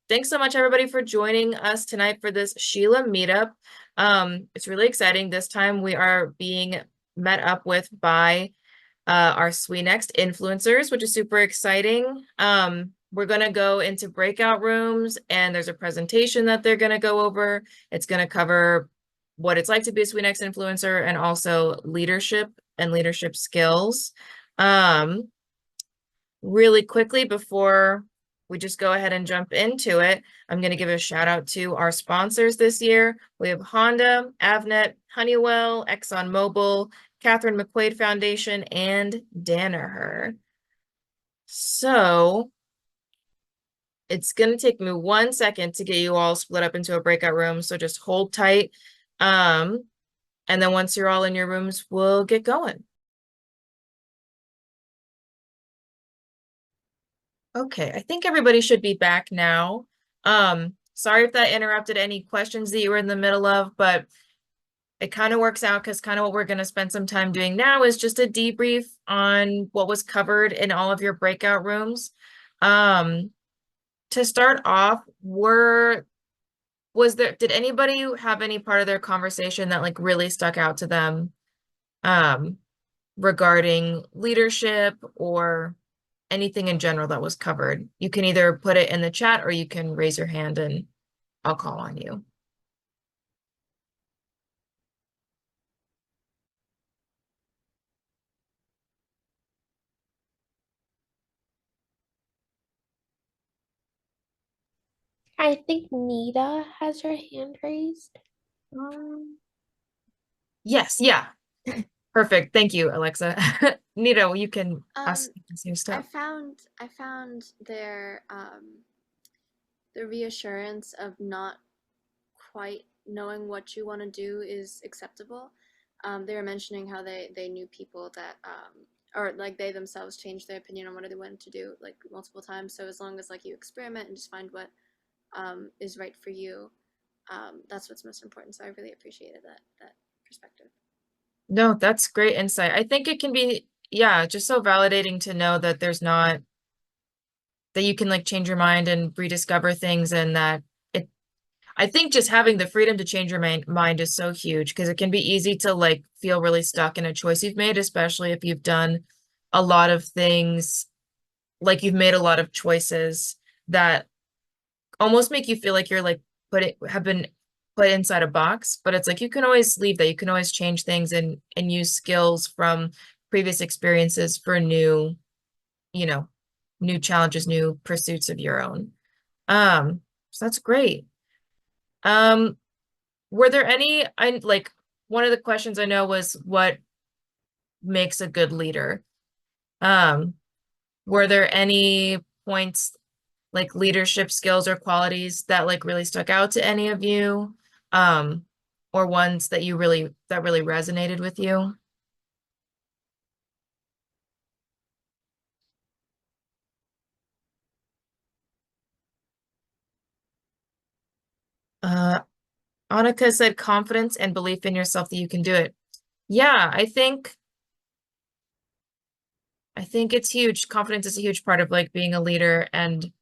thanks so much everybody for joining us tonight for this SHLA meetup. It's really exciting. This time we are being met up with by our SWENext Influencers, which is super exciting. We're going to go into breakout rooms and there's a presentation that they're going to go over. It's going to cover what it's like to be a SWENext influencer and also leadership and leadership skills. Really quickly before we just go ahead and jump into it, I'm going to give a shout out to our sponsors this year. We have Honda, Avnet, Honeywell, ExxonMobil, Catherine McQuaid Foundation, and Danaher. So it's going to take me 1 second to get you all split up into a breakout room. So just hold tight. And then once you're all in your rooms, we'll get going. Okay, I think everybody should be back now. Sorry if that interrupted any questions that you were in the middle of, but it kind of works out because kind of what we're going to spend some time doing now is just a debrief on what was covered in all of your breakout rooms. To start off, did anybody have any part of their conversation that like really stuck out to them regarding leadership or anything in general that was covered? You can either put it in the chat or you can raise your hand and I'll call on you. I think Nita has her hand raised. Yes, yeah. Perfect. Thank you, Alexa. Nita, you can ask your I stuff. found the reassurance of not quite knowing what you want to do is acceptable. They were mentioning how they knew people that or like they themselves changed their opinion on what they wanted to do like multiple times. So as long as like you experiment and just find what is right for you, that's what's most important. So I really appreciated that perspective. No, that's great insight. I think it can be, yeah, just so validating to know that there's not that you can like change your mind and rediscover things and that it I think just having the freedom to change your mind is so huge because it can be easy to like feel really stuck in a choice you've made, especially if you've done a lot of things, like you've made a lot of choices that almost make you feel like you're like have been put inside a box, but it's like you can always leave that. You can always change things and use skills from previous experiences for new, you know, new challenges, new pursuits of your own. So that's great. Um, were there any, I like one of the questions I know was what makes a good leader? Um, were there any points like leadership skills or qualities that like really stuck out to any of you? Or ones that that really resonated with you? Uh, Annika said confidence and belief in yourself that you can do it. Yeah, I think it's huge. Confidence is a huge part of like being a leader and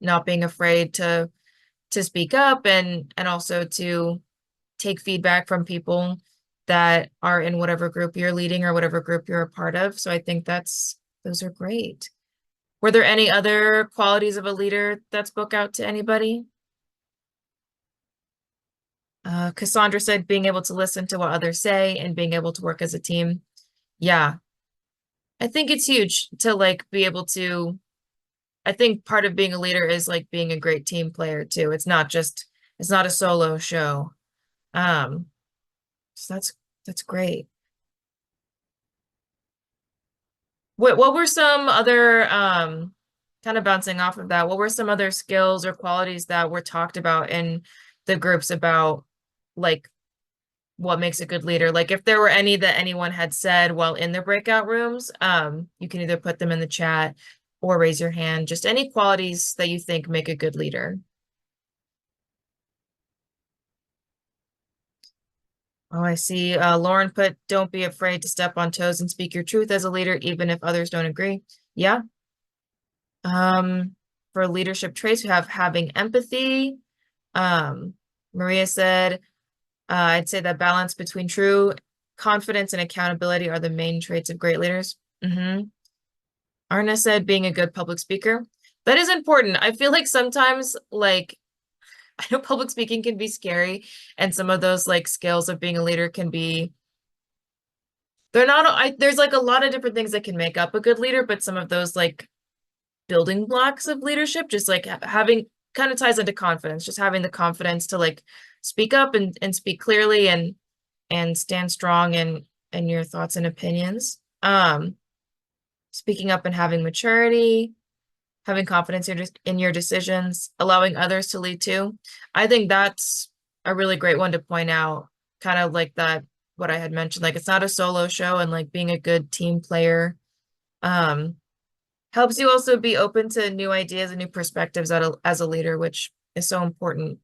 not being afraid to speak up and also to take feedback from people that are in whatever group you're leading or whatever group you're a part of. So I think those are great. Were there any other qualities of a leader that spoke out to anybody? Cassandra said being able to listen to what others say and being able to work as a team. Yeah, I think it's huge to like be able to, I think part of being a leader is like being a great team player too. It's not a solo show. Um, so that's great. What were some other kind of bouncing off of that? What were some other skills or qualities that were talked about in the groups about like what makes a good leader? Like if there were any that anyone had said while in the breakout rooms, you can either put them in the chat or raise your hand. Just any qualities that you think make a good leader. Oh, I see. Lauren put, don't be afraid to step on toes and speak your truth as a leader, even if others don't agree. Yeah. for leadership traits, we have having empathy. Maria said, I'd say that balance between true confidence and accountability are the main traits of great leaders. Arna said being a good public speaker. That is important. I feel like sometimes, like, I know public speaking can be scary, and some of those like skills of being a leader can be, they're not, there's like a lot of different things that can make up a good leader, but some of those like building blocks of leadership, just like having, kind of ties into confidence, just having the confidence to like speak up and speak clearly and stand strong in your thoughts and opinions. Speaking up and having maturity, having confidence in your decisions, allowing others to lead too. I think that's a really great one to point out, kind of like that, what I had mentioned, like it's not a solo show, and like being a good team player helps you also be open to new ideas and new perspectives as a leader, which is so important.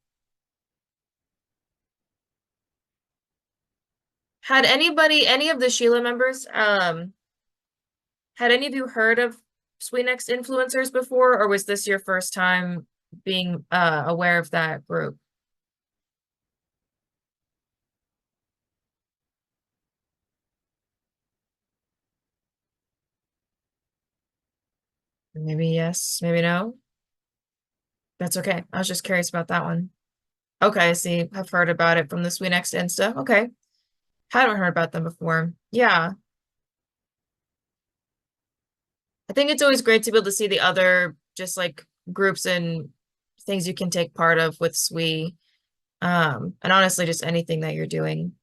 Had anybody, any of the SHLA members, had any of you heard of SWENext Influencers before, or was this your first time being aware of that group? Maybe yes, maybe no. That's okay. I was just curious about that one. Okay, I see. I've heard about it from the SWENext Insta. Okay. Hadn't heard about them before. Yeah. I think it's always great to be able to see the other just like groups and things you can take part of with SWE. And honestly, just anything that you're doing.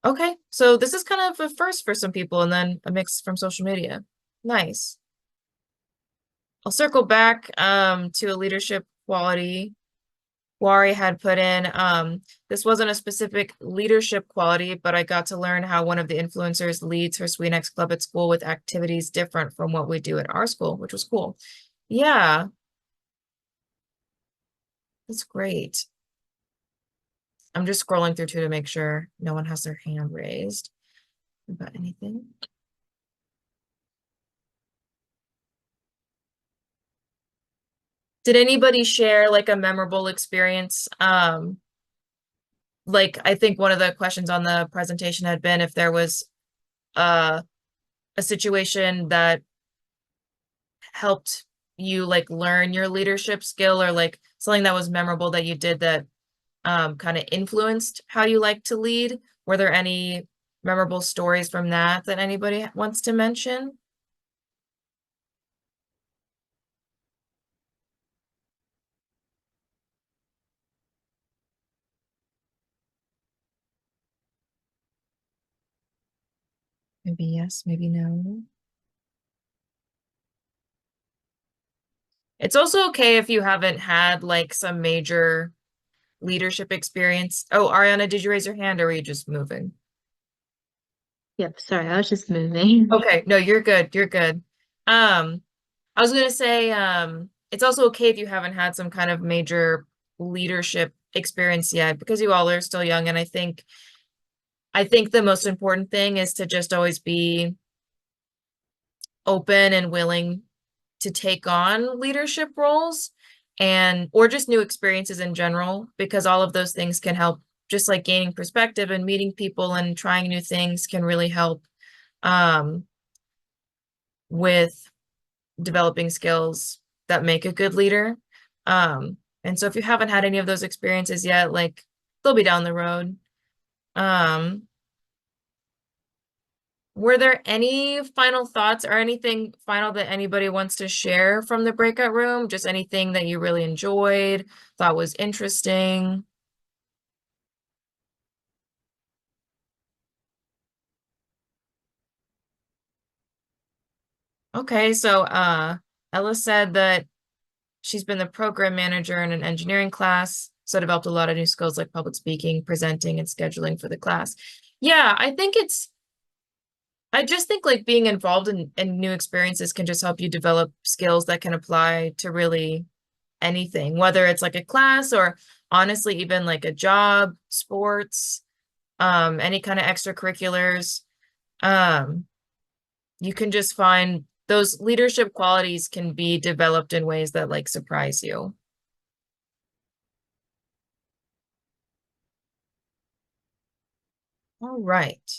Okay, so this is kind of a first for some people, and then a mix from social media. Nice. I'll circle back to a leadership quality Wari had put in. This wasn't a specific leadership quality, but I got to learn how one of the influencers leads her SWENext club at school with activities different from what we do at our school, which was cool. Yeah, that's great. I'm just scrolling through too to make sure no one has their hand raised about anything. Did anybody share like a memorable experience? Like I think one of the questions on the presentation had been if there was a situation that helped you like learn your leadership skill, or like something that was memorable that you did that kind of influenced how you like to lead. Were there any memorable stories from that anybody wants to mention? Maybe yes, maybe no. It's also okay if you haven't had like some major leadership experience. Oh, Ariana, did you raise your hand or were you just moving? Yep, sorry, I was just moving. Okay, no, you're good. You're good. I was gonna say, it's also okay if you haven't had some kind of major leadership experience yet, because you all are still young, and I think the most important thing is to just always be open and willing to take on leadership roles and or just new experiences in general, because all of those things can help, just like gaining perspective and meeting people and trying new things can really help with developing skills that make a good leader. And so if you haven't had any of those experiences yet, like they'll be down the road. Were there any final thoughts or anything final that anybody wants to share from the breakout room? Just anything that you really enjoyed, thought was interesting? Okay, so Ella said that she's been the program manager in an engineering class, so developed a lot of new skills like public speaking, presenting, and scheduling for the class. Yeah, I just think like being involved in new experiences can just help you develop skills that can apply to really anything, whether it's like a class or honestly even like a job, sports, any kind of extracurriculars. You can just find those leadership qualities can be developed in ways that like surprise you. All right.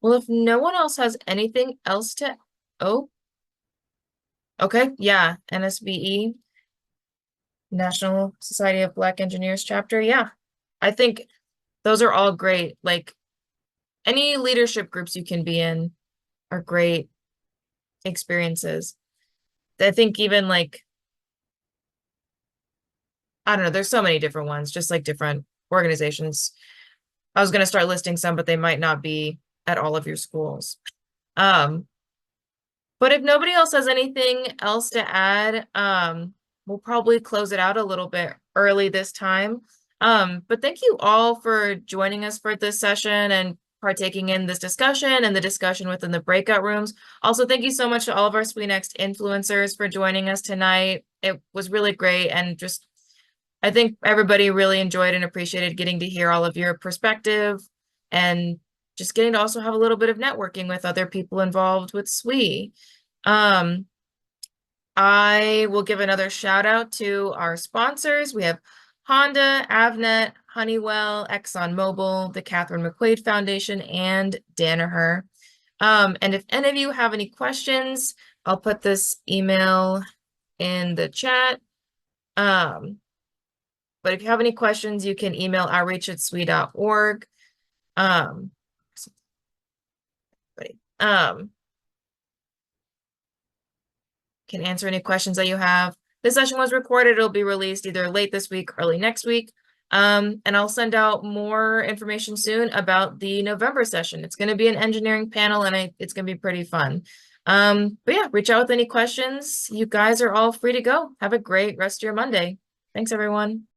Well, if no one else has anything else to, oh, okay, yeah, NSBE, National Society of Black Engineers chapter, yeah. I think those are all great. Like any leadership groups you can be in are great experiences. I think even like, I don't know, there's so many different ones, just like different organizations. I was going to start listing some, but they might not be at all of your schools. But if nobody else has anything else to add, we'll probably close it out a little bit early this time. But thank you all for joining us for this session and partaking in this discussion and the discussion within the breakout rooms. Also, thank you so much to all of our SWENext influencers for joining us tonight. It was really great, and just I think everybody really enjoyed and appreciated getting to hear all of your perspective and just getting to also have a little bit of networking with other people involved with SWE. I will give another shout out to our sponsors. We have Honda, Avnet, Honeywell, ExxonMobil, the Catherine McQuaid Foundation, and Danaher. And if any of you have any questions, I'll put this email in the chat. But if you have any questions, you can email outreach@swe.org. Can answer any questions that you have. This session was recorded. It'll be released either late this week, early next week. And I'll send out more information soon about the November session. It's going to be an engineering panel, and it's going to be pretty fun. But yeah, reach out with any questions. You guys are all free to go. Have a great rest of your Monday. Thanks, everyone.